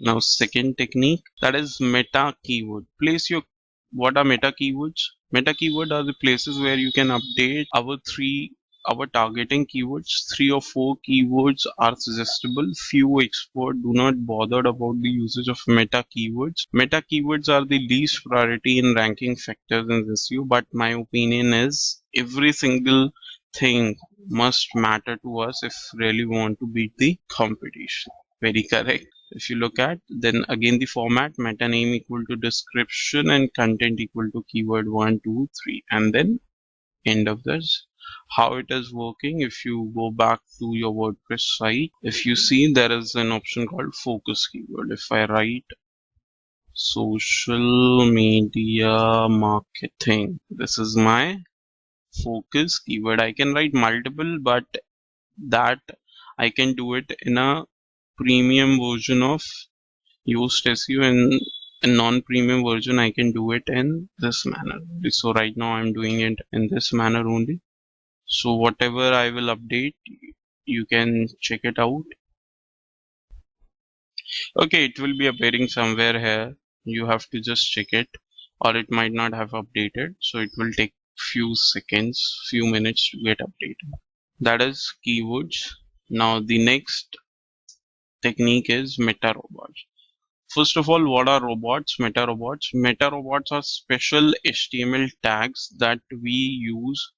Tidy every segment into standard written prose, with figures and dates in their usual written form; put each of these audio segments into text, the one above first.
Now second technique, that is meta keyword. Place your, what are meta keywords? Meta keyword are the places where you can update our targeting keywords. 3 or 4 keywords are suggestible. Few experts do not bother about the usage of meta keywords. Meta keywords are the least priority in ranking factors in SEO, but my opinion is every single thing must matter to us if really want to beat the competition. Very correct. If you look at, then again the format, meta name equal to description and content equal to keyword 1 2 3, and then end of this. How it is working, if you go back to your WordPress site, if you see, there is an option called focus keyword. If I write social media marketing, this is my focus keyword. I can write multiple, but that I can do it in a premium version of Yoast SEO, and a non-premium version I can do it in this manner. So right now I'm doing it in this manner only. So whatever I will update, you can check it out. Okay, it will be appearing somewhere here. You have to just check it, or it might not have updated. So it will take few seconds, few minutes to get updated. That is keywords. Now the next technique is meta robots. First of all, what are robots? Meta robots. Meta robots are special HTML tags that we use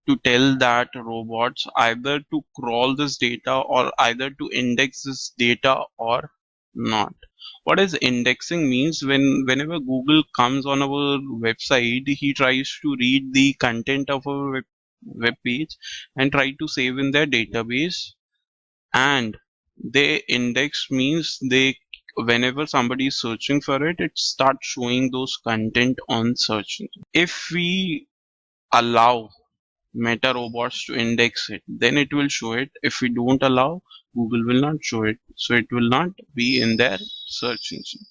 to tell that robots either to crawl this data or either to index this data or not. What is indexing means, whenever Google comes on our website, he tries to read the content of our web page and try to save in their database. And they index means they, whenever somebody is searching for it, it starts showing those content on search engine. If we allow meta robots to index it, then it will show it. If we don't allow, Google will not show it, so it will not be in their search engine.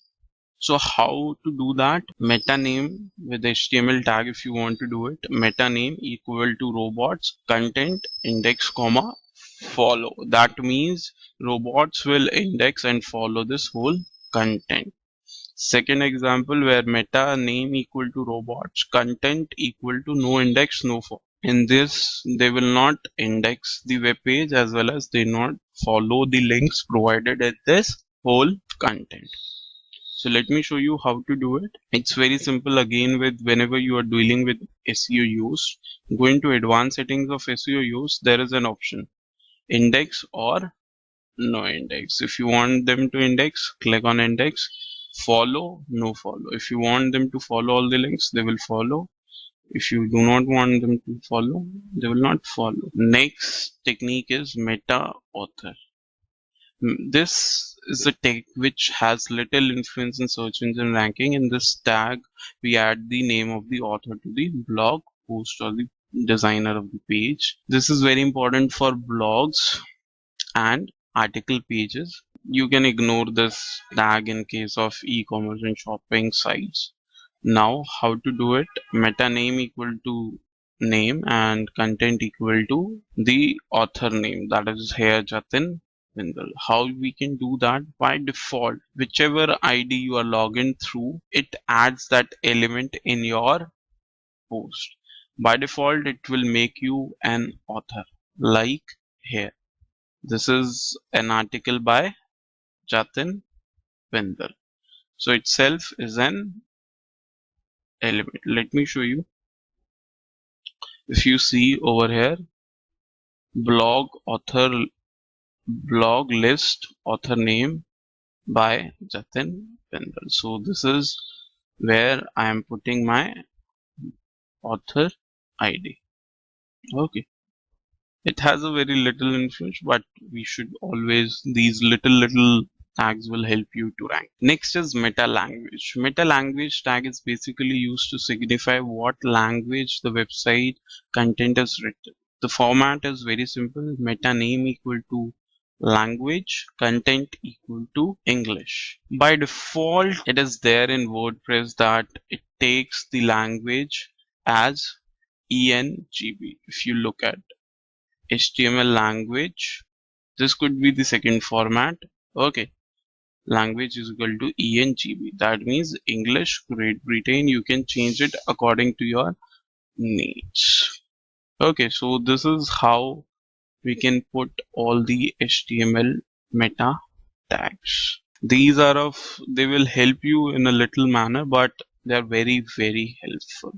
So how to do that? Meta name with HTML tag. If you want to do it, meta name equal to robots content index comma follow. That means robots will index and follow this whole content. Second example, where meta name equal to robots content equal to no index no follow. In this, they will not index the web page as well as they not follow the links provided at this whole content. So let me show you how to do it. It's very simple. Again, with whenever you are dealing with SEO Yoast, go into advanced settings of SEO Yoast. There is an option index or no index. If you want them to index, click on index. Follow, no follow. If you want them to follow all the links, they will follow. If you do not want them to follow, they will not follow. Next technique is meta author. This is a tag which has little influence in search engine ranking. In this tag, we add the name of the author to the blog post or the designer of the page. This is very important for blogs and article pages. You can ignore this tag in case of e-commerce and shopping sites. Now, how to do it? Meta name equal to name and content equal to the author name, that is here Jatin Bindal. How we can do that? By default, whichever ID you are logged in through, it adds that element in your post. By default, it will make you an author, like here. This is an article by Jatin Bindal. So itself is an element. Let me show you. If you see over here, blog author, blog list author name by Jatin Bindal. So this is where I am putting my author ID. Okay. It has a very little influence, but we should always, these little tags will help you to rank. Next is meta language. Meta language tag is basically used to signify what language the website content is written. The format is very simple. Meta name equal to language, content equal to English. By default, it is there in WordPress that it takes the language as ENGB. If you look at HTML language, this could be the second format. Okay, language is equal to ENGB. That means English, Great Britain. You can change it according to your needs. Okay, so this is how we can put all the HTML meta tags. These are they will help you in a little manner, but they are very, very helpful.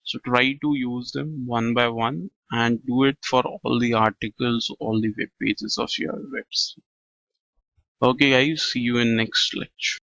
So try to use them one by one and do it for all the articles, all the web pages of your website. Okay guys, see you in next lecture.